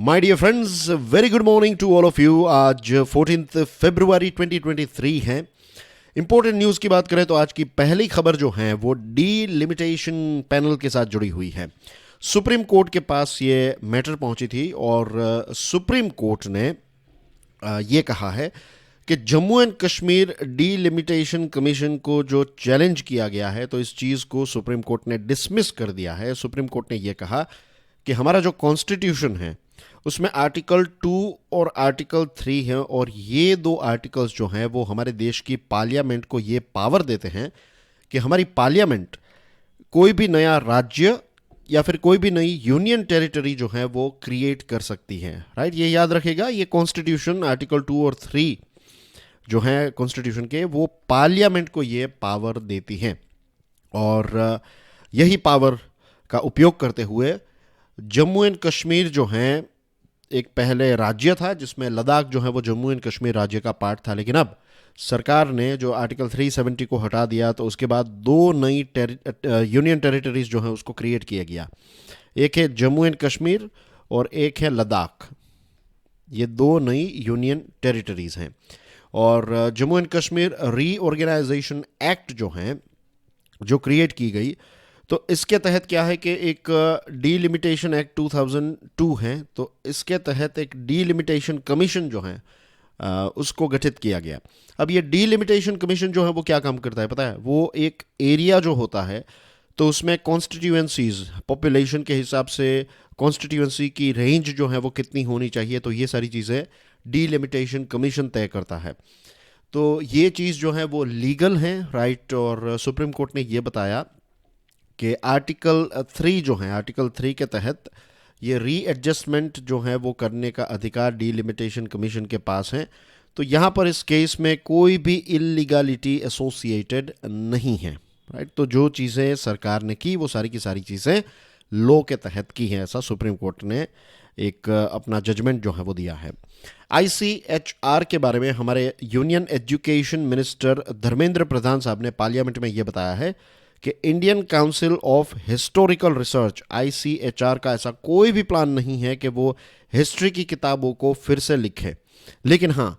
My dear friends, very good morning to all of you. आज 14 फरवरी 2023 है। Important news की बात करें तो आज की पहली खबर जो है वो डीलिमिटेशन पैनल के साथ जुड़ी हुई है। सुप्रीम कोर्ट के पास ये मैटर पहुंची थी और सुप्रीम कोर्ट ने ये कहा है कि Jammu and Kashmir delimitation commission को जो चैलेंज किया गया है तो इस चीज़ को सुप्रीम कोर्ट ने डिसमिस कर दिया है। सुप्रीम कोर्ट ने ये कहा कि हमारा जो कॉन्स्टिट्यूशन है उसमें आर्टिकल 2 और आर्टिकल 3 है और ये दो आर्टिकल्स जो हैं वो हमारे देश की पार्लियामेंट को ये पावर देते हैं कि हमारी पार्लियामेंट कोई भी नया राज्य या फिर कोई भी नई यूनियन टेरिटरी जो है वो क्रिएट कर सकती है। राइट, ये याद रखेगा। ये कॉन्स्टिट्यूशन आर्टिकल 2 और 3 जो है कॉन्स्टिट्यूशन के वो पार्लियामेंट को ये पावर देती हैं और यही पावर का उपयोग करते हुए जम्मू एंड कश्मीर जो है एक पहले राज्य था जिसमें लद्दाख जो है वो जम्मू एंड कश्मीर राज्य का पार्ट था, लेकिन अब सरकार ने जो आर्टिकल 370 को हटा दिया तो उसके बाद दो नई यूनियन टेरिटरीज जो है उसको क्रिएट किया गया। एक है जम्मू एंड कश्मीर और एक है लद्दाख। ये दो नई यूनियन टेरिटरीज हैं और Jammu and Kashmir reorganisation act जो है जो क्रिएट की गई तो इसके तहत क्या है कि एक डीलिमिटेशन एक्ट 2002 है तो इसके तहत एक डीलिमिटेशन कमीशन जो है उसको गठित किया गया। अब ये डीलिमिटेशन कमीशन जो है वो क्या काम करता है पता है? वो एक एरिया जो होता है तो उसमें कॉन्स्टिट्यूएंसीज पॉपुलेशन के हिसाब से कॉन्स्टिट्यूएंसी की रेंज जो है वो कितनी होनी चाहिए तो ये सारी चीज़ें डीलिमिटेशन कमीशन तय करता है। तो ये चीज़ जो है वो लीगल है, राइट। और सुप्रीम कोर्ट ने ये बताया कि आर्टिकल 3 जो है आर्टिकल 3 के तहत ये रीएडजस्टमेंट जो है वो करने का अधिकार डीलिमिटेशन कमीशन के पास है। तो यहाँ पर इस केस में कोई भी इलीगलिटी एसोसिएटेड नहीं है, राइट। तो जो चीज़ें सरकार ने की वो सारी की सारी चीज़ें लॉ के तहत की हैं, ऐसा सुप्रीम कोर्ट ने एक अपना जजमेंट जो है वो दिया है। ICHR के बारे में हमारे union education minister Dharmendra Pradhan साहब ने पार्लियामेंट में ये बताया है कि Indian council of historical research ICHR का ऐसा कोई भी प्लान नहीं है कि वो हिस्ट्री की किताबों को फिर से लिखे। लेकिन हाँ,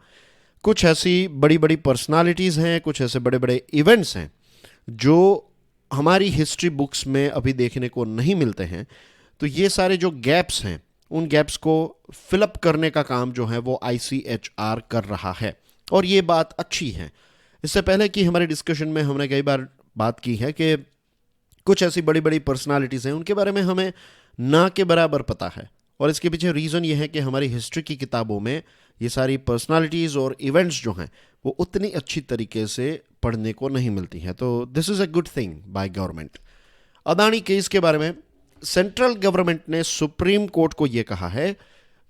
कुछ ऐसी बड़ी बड़ी पर्सनालिटीज़ हैं, कुछ ऐसे बड़े बड़े इवेंट्स हैं जो हमारी हिस्ट्री बुक्स में अभी देखने को नहीं मिलते हैं। तो ये सारे जो गैप्स हैं उन गैप्स को फिलअप करने का काम जो है वो ICHR कर रहा है और ये बात अच्छी है। इससे पहले कि हमारे डिस्कशन में हमने कई बार बात की है कि कुछ ऐसी बड़ी बड़ी पर्सनालिटीज़ हैं उनके बारे में हमें ना के बराबर पता है और इसके पीछे रीज़न ये है कि हमारी हिस्ट्री की किताबों में ये सारी पर्सनालिटीज़ और इवेंट्स जो हैं वो उतनी अच्छी तरीके से पढ़ने को नहीं मिलती हैं। तो this is a good thing by government. Adani case के बारे में सेंट्रल गवर्नमेंट ने सुप्रीम कोर्ट को ये कहा है,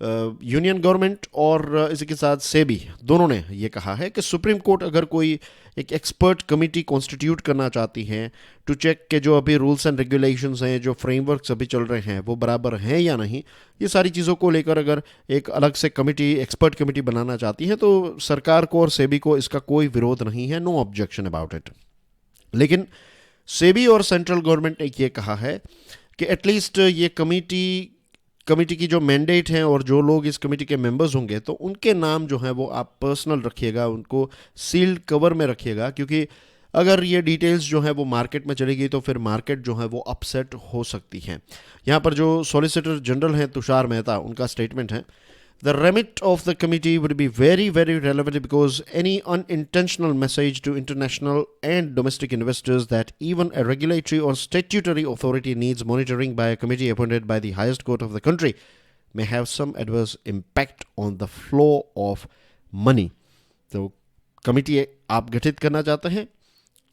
यूनियन गवर्नमेंट और इसी के साथ सेबी दोनों ने ये कहा है कि सुप्रीम कोर्ट अगर कोई एक एक्सपर्ट कमेटी कॉन्स्टिट्यूट करना चाहती है टू चेक के जो अभी रूल्स एंड रेगुलेशंस हैं, जो फ्रेमवर्क्स अभी चल रहे हैं वो बराबर हैं या नहीं, ये सारी चीज़ों को लेकर अगर एक अलग से कमेटी एक्सपर्ट कमेटी बनाना चाहती है तो सरकार को और सेबी को इसका कोई विरोध नहीं है, नो ऑब्जेक्शन अबाउट इट। लेकिन सेबी और सेंट्रल गवर्नमेंट ने ये कहा है कि एटलीस्ट ये कमेटी की जो मैंडेट है और जो लोग इस कमेटी के मेंबर्स होंगे तो उनके नाम जो है वो आप पर्सनल रखिएगा, उनको सील्ड कवर में रखिएगा, क्योंकि अगर ये डिटेल्स जो है वो मार्केट में चलेगी तो फिर मार्केट जो है वो अपसेट हो सकती है। यहाँ पर जो सॉलिसिटर जनरल हैं तुषार मेहता, उनका स्टेटमेंट है, the remit of the committee would be very very relevant because any unintentional message to international and domestic investors that even a regulatory or statutory authority needs monitoring by a committee appointed by the highest court of the country may have some adverse impact on the flow of money. तो committee आप गठित करना चाहते हैं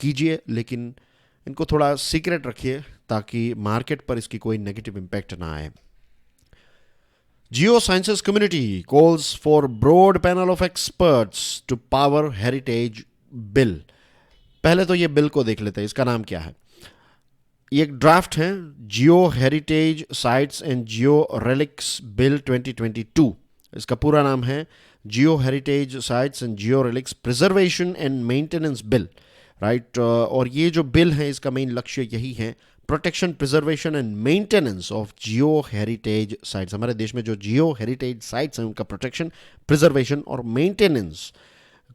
कीजिए, लेकिन इनको थोड़ा सीक्रेट रखिए ताकि मार्केट पर इसकी कोई नेगेटिव इम्पैक्ट ना आए। Geosciences community calls for broad panel of experts to power heritage bill. पहले तो ये बिल को देख लेते हैं, इसका नाम क्या है। ये एक ड्राफ्ट है, जियो heritage sites and Jio relics bill 2022। इसका पूरा नाम है जियो heritage sites and Jio relics preservation and maintenance bill, right. और ये जो बिल है इसका मेन लक्ष्य यही है protection, preservation and maintenance of Jio heritage sites. हमारे देश में जो जियो हेरिटेज साइट्स हैं उनका प्रोटेक्शन, प्रिजर्वेशन और मेंटेनेंस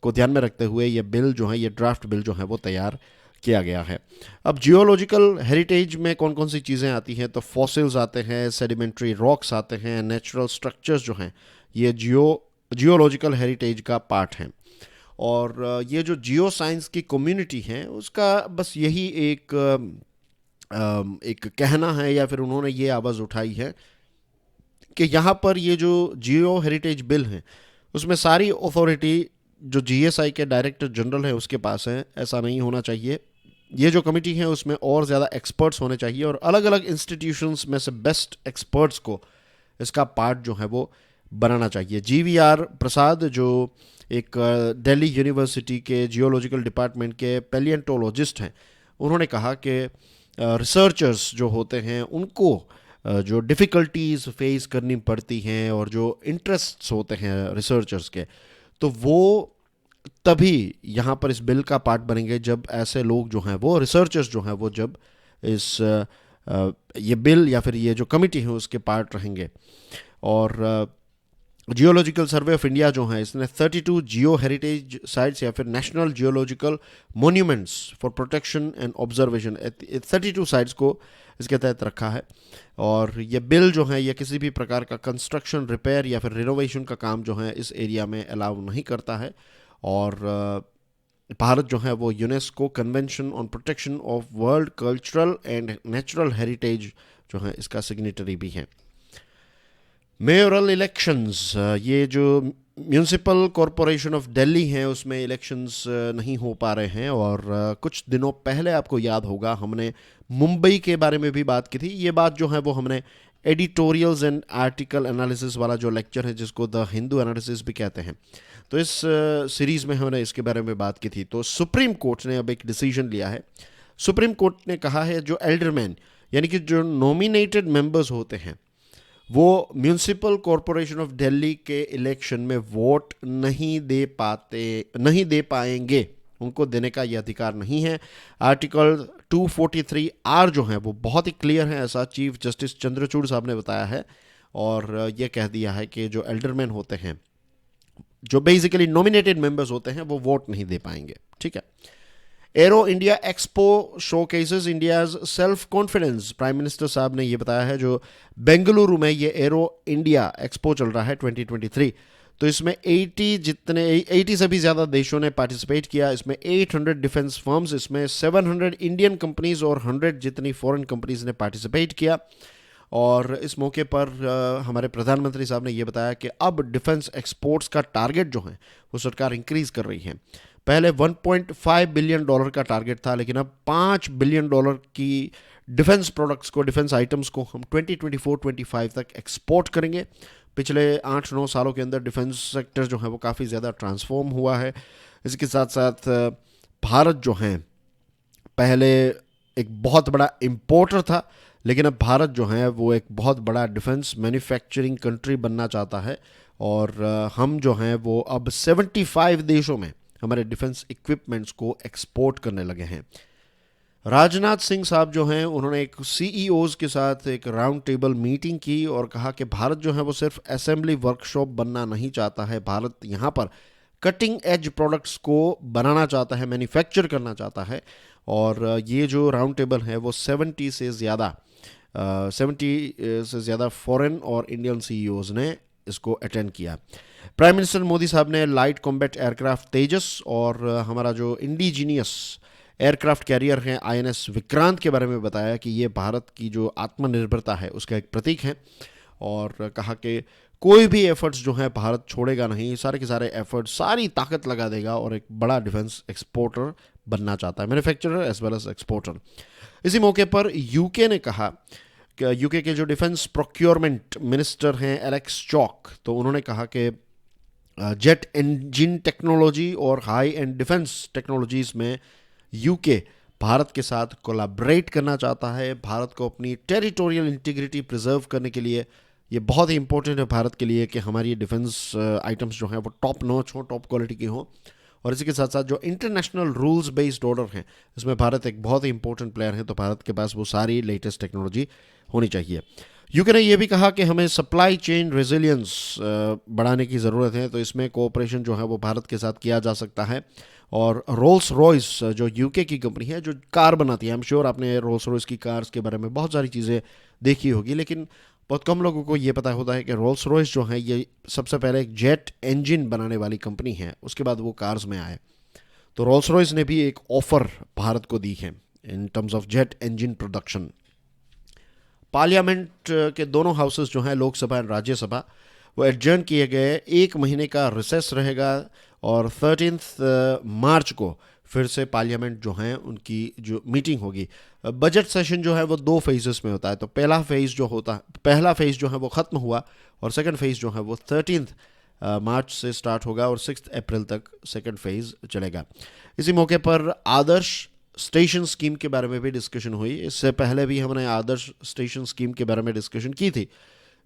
को ध्यान में रखते हुए ये बिल जो है, ये ड्राफ्ट बिल जो है वो तैयार किया गया है। अब जियोलॉजिकल हेरिटेज में कौन कौन सी चीज़ें आती हैं, तो फॉसिल्स आते हैं, सेडिमेंट्री रॉक्स आते हैं, नेचुरल स्ट्रक्चर्स जो हैं ये जियोलॉजिकल हेरिटेज का पार्ट हैं। और ये जो जियो साइंस की कम्युनिटी है उसका बस यही एक कहना है, या फिर उन्होंने ये आवाज़ उठाई है कि यहाँ पर ये जो जियो हेरिटेज बिल है उसमें सारी अथॉरिटी जो जीएसआई के डायरेक्टर जनरल है उसके पास है। ऐसा नहीं होना चाहिए। ये जो कमेटी है उसमें और ज़्यादा एक्सपर्ट्स होने चाहिए और अलग अलग इंस्टीट्यूशंस में से बेस्ट एक्सपर्ट्स को इसका पार्ट जो है वो बनाना चाहिए। जीवीआर प्रसाद जो एक दिल्ली यूनिवर्सिटी के जियोलॉजिकल डिपार्टमेंट के पैलिएंटोलॉजिस्ट हैं, उन्होंने कहा कि रिसर्चर्स जो होते हैं उनको जो डिफ़िकल्टीज़ फेस करनी पड़ती हैं और जो इंटरेस्ट्स होते हैं रिसर्चर्स के, तो वो तभी यहाँ पर इस बिल का पार्ट बनेंगे जब ऐसे लोग जो हैं वो रिसर्चर्स जो हैं वो जब इस ये बिल या फिर ये जो कमेटी है उसके पार्ट रहेंगे। और जियोलॉजिकल सर्वे ऑफ इंडिया जो है इसने 32 जियो हेरिटेज साइट्स या फिर national geological monuments for protection and observation 32 sites को इसके तहत रखा है। और ये बिल जो है ये किसी भी प्रकार का कंस्ट्रक्शन, रिपेयर या फिर रिनोवेशन का काम जो है इस एरिया में अलाउ नहीं करता है। और भारत जो है वो UNESCO convention on protection of world cultural and natural heritage जो है इसका सिग्नेटरी भी है। मेयोरल इलेक्शंस, ये जो म्यूनिसिपल कॉरपोरेशन ऑफ दिल्ली हैं उसमें इलेक्शंस नहीं हो पा रहे हैं। और कुछ दिनों पहले आपको याद होगा हमने मुंबई के बारे में भी बात की थी। ये बात जो है वो हमने एडिटोरियल्स एंड आर्टिकल एनालिसिस वाला जो लेक्चर है जिसको द हिंदू एनालिसिस भी कहते हैं, तो इस सीरीज़ में हमने इसके बारे में बात की थी। तो सुप्रीम कोर्ट ने अब एक डिसीजन लिया है। सुप्रीम कोर्ट ने कहा है जो एल्डरमैन यानी कि जो नॉमिनेटेड मेंबर्स होते हैं वो म्यूनिसिपल कॉरपोरेशन ऑफ दिल्ली के इलेक्शन में वोट नहीं दे पाएंगे, उनको देने का ये अधिकार नहीं है। आर्टिकल 243 आर जो है वो बहुत ही क्लियर है, ऐसा चीफ जस्टिस चंद्रचूड़ साहब ने बताया है। और ये कह दिया है कि जो एल्डरमैन होते हैं, जो बेसिकली नॉमिनेटेड मेंबर्स होते हैं, वो वोट नहीं दे पाएंगे। ठीक है। Arrow India expo showcases India's self confidence, prime minister साहब ने ये बताया है। जो बेंगलुरु में ये एरो इंडिया एक्सपो चल रहा है 2023, तो इसमें 80 से भी ज़्यादा देशों ने पार्टिसिपेट किया। इसमें 800 डिफेंस फर्म्स, इसमें 700 इंडियन कंपनीज और 100 जितनी फॉरेन कंपनीज ने पार्टिसिपेट किया। और इस मौके पर हमारे प्रधानमंत्री साहब ने ये बताया कि अब डिफेंस एक्सपोर्ट्स का टारगेट जो है वो सरकार इंक्रीज़ कर रही है। पहले $1.5 बिलियन का टारगेट था, लेकिन अब $5 बिलियन की डिफेंस प्रोडक्ट्स को, डिफेंस आइटम्स को हम 2024-25 तक एक्सपोर्ट करेंगे। पिछले 8-9 सालों के अंदर डिफेंस सेक्टर जो है वो काफ़ी ज़्यादा ट्रांसफॉर्म हुआ है। इसके साथ साथ भारत जो है पहले एक बहुत बड़ा इम्पोर्टर था, लेकिन अब भारत जो है वो एक बहुत बड़ा डिफेंस मैन्युफैक्चरिंग कंट्री बनना चाहता है। और हम जो हैं वो अब 75 देशों में हमारे डिफेंस इक्विपमेंट्स को एक्सपोर्ट करने लगे हैं। राजनाथ सिंह साहब जो हैं उन्होंने एक सीईओज़ के साथ एक राउंड टेबल मीटिंग की और कहा कि भारत जो है वो सिर्फ असेंबली वर्कशॉप बनना नहीं चाहता है, भारत यहाँ पर कटिंग एज प्रोडक्ट्स को बनाना चाहता है, मैन्युफैक्चर करना चाहता है। और ये जो राउंड टेबल है वो 70 से ज़्यादा फॉरेन और इंडियन सीईओज़ ने इसको अटेंड किया। प्राइम मिनिस्टर मोदी साहब ने लाइट कॉम्बैट एयरक्राफ्ट तेजस और हमारा जो इंडिजीनियस एयरक्राफ्ट कैरियर हैं आईएनएस विक्रांत के बारे में बताया कि ये भारत की जो आत्मनिर्भरता है उसका एक प्रतीक है। और कहा कि कोई भी एफर्ट्स जो है भारत छोड़ेगा नहीं, सारे के सारे एफर्ट्स, सारी ताकत लगा देगा और एक बड़ा डिफेंस एक्सपोर्टर बनना चाहता है, manufacturer as well as exporter. इसी मौके पर यूके ने कहा कि यूके के जो डिफेंस प्रोक्योरमेंट मिनिस्टर हैं एलेक्स चॉक, तो उन्होंने कहा कि जेट इंजन टेक्नोलॉजी और हाई एंड डिफेंस टेक्नोलॉजीज़ में यूके भारत के साथ कोलैबोरेट करना चाहता है। भारत को अपनी टेरिटोरियल इंटीग्रिटी प्रिजर्व करने के लिए ये बहुत ही इंपॉर्टेंट है भारत के लिए कि हमारी डिफेंस आइटम्स जो हैं वो टॉप नॉच हो, टॉप क्वालिटी की हो। और इसी के साथ साथ जो इंटरनेशनल रूल्स बेस्ड ऑर्डर हैं, इसमें भारत एक बहुत ही इंपॉर्टेंट प्लेयर है, तो भारत के पास वो सारी लेटेस्ट टेक्नोलॉजी होनी चाहिए। यूके ने यह भी कहा कि हमें सप्लाई चेन रेजिलियंस बढ़ाने की ज़रूरत है, तो इसमें कोऑपरेशन जो है वो भारत के साथ किया जा सकता है। और रोल्स रॉयस जो यूके की कंपनी है जो कार बनाती है, आई एम श्योर आपने रोल्स रॉयस की कार्स के बारे में बहुत सारी चीज़ें देखी होगी, लेकिन बहुत कम लोगों को ये पता होता है कि रोल्स रॉयस जो है ये सबसे पहले एक जेट इंजन बनाने वाली कंपनी है, उसके बाद वो कार्स में आए। तो रोल्स रॉयस ने भी एक ऑफर भारत को दी है in terms of jet engine production. Parliament के दोनों हाउसेस जो हैं, लोकसभा और राज्यसभा, वो एडजर्न किए गए, 1 महीने का रिसेस रहेगा और 13 मार्च को फिर से पार्लियामेंट जो हैं उनकी जो मीटिंग होगी। बजट सेशन जो है वो 2 फेजेस में होता है, तो पहला फेज जो है वो ख़त्म हुआ और सेकंड फेज जो है वो 13 मार्च से स्टार्ट होगा और 6 अप्रैल तक सेकंड फेज चलेगा। इसी मौके पर आदर्श स्टेशन स्कीम के बारे में भी डिस्कशन हुई। इससे पहले भी हमने आदर्श स्टेशन स्कीम के बारे में डिस्कशन की थी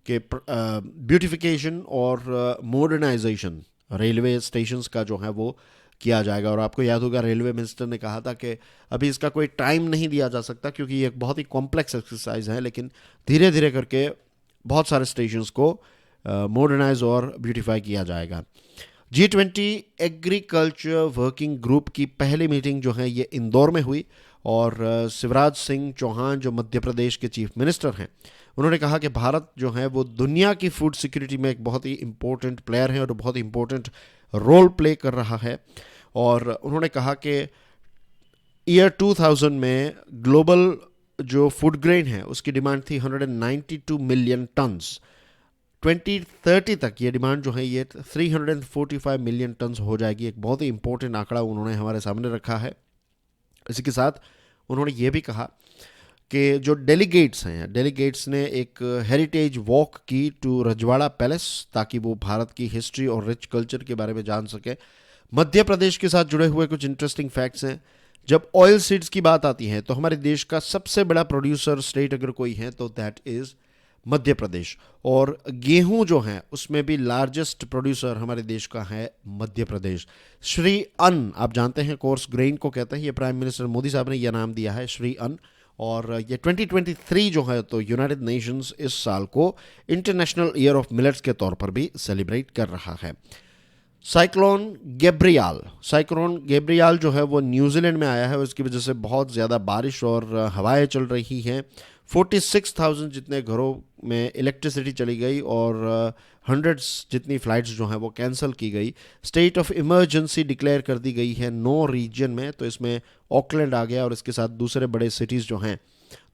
कि ब्यूटिफिकेशन और मॉडर्नाइजेशन रेलवे स्टेशंस का जो है वो किया जाएगा। और आपको याद होगा रेलवे मिनिस्टर ने कहा था कि अभी इसका कोई टाइम नहीं दिया जा सकता क्योंकि ये एक बहुत ही कॉम्प्लेक्स एक्सरसाइज है, लेकिन धीरे धीरे करके बहुत सारे स्टेशंस को मॉडर्नाइज और ब्यूटिफाई किया जाएगा। G20 एग्रीकल्चर वर्किंग ग्रुप की पहली मीटिंग जो है ये इंदौर में हुई और शिवराज सिंह चौहान जो मध्य प्रदेश के चीफ मिनिस्टर हैं, उन्होंने कहा कि भारत जो है वो दुनिया की फूड सिक्योरिटी में एक बहुत ही इम्पोर्टेंट प्लेयर है और बहुत ही इम्पोर्टेंट रोल प्ले कर रहा है। और उन्होंने कहा कि ईयर 2000 में ग्लोबल जो फूड ग्रेन है उसकी डिमांड थी 192 मिलियन टन्स। 2030 तक ये डिमांड जो है ये 345 मिलियन टन्स हो जाएगी। एक बहुत ही इंपॉर्टेंट आंकड़ा उन्होंने हमारे सामने रखा है। इसी के साथ उन्होंने ये भी कहा कि जो डेलीगेट्स ने एक हेरिटेज वॉक की टू रजवाड़ा पैलेस ताकि वो भारत की हिस्ट्री और रिच कल्चर के बारे में जान सके। मध्य प्रदेश के साथ जुड़े हुए कुछ इंटरेस्टिंग फैक्ट्स हैं। जब ऑयल सीड्स की बात आती है तो हमारे देश का सबसे बड़ा प्रोड्यूसर स्टेट अगर कोई है तो दैट इज़ मध्य प्रदेश। और गेहूं जो है उसमें भी लार्जेस्ट प्रोड्यूसर हमारे देश का है मध्य प्रदेश। श्री अन्न, आप जानते हैं कोर्स ग्रेन को कहते हैं, ये प्राइम मिनिस्टर मोदी साहब ने यह नाम दिया है श्री अन्न। और ये 2023 जो है तो यूनाइटेड नेशंस इस साल को इंटरनेशनल ईयर ऑफ मिलेट्स के तौर पर भी सेलिब्रेट कर रहा है। साइक्लोन गैब्रियल जो है वो न्यूजीलैंड में आया है, उसकी वजह से बहुत ज़्यादा बारिश और हवाएं चल रही हैं। 46,000 जितने घरों में इलेक्ट्रिसिटी चली गई और हंड्रेड्स जितनी फ़्लाइट्स जो हैं वो कैंसिल की गई। स्टेट ऑफ इमरजेंसी डिक्लेयर कर दी गई है 9 रीजन में, तो इसमें ऑकलैंड आ गया और इसके साथ दूसरे बड़े सिटीज़ जो हैं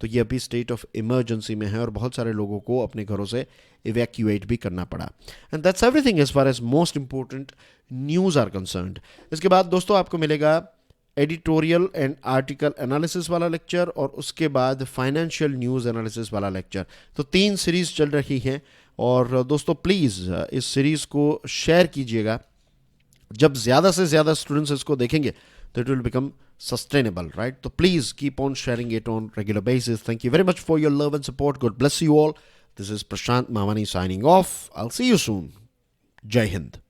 तो ये अभी स्टेट ऑफ इमरजेंसी में है और बहुत सारे लोगों को अपने घरों से इवैक्यूएट भी करना पड़ा। And that's everything as far as most important news are concerned. इसके बाद दोस्तों आपको मिलेगा एडिटोरियल एंड आर्टिकल एनालिसिस वाला लेक्चर और उसके बाद फाइनेंशियल न्यूज़ एनालिसिस वाला लेक्चर। तो 3 सीरीज़ चल रही हैं और दोस्तों प्लीज़ इस सीरीज़ को शेयर कीजिएगा। जब ज़्यादा से ज़्यादा स्टूडेंट्स इसको देखेंगे तो it will become sustainable, right? So please keep on sharing it on regular basis. Thank you very much for your love and support. God bless you all. This is Prashant Mamani signing off. I'll see you soon. Jai Hind.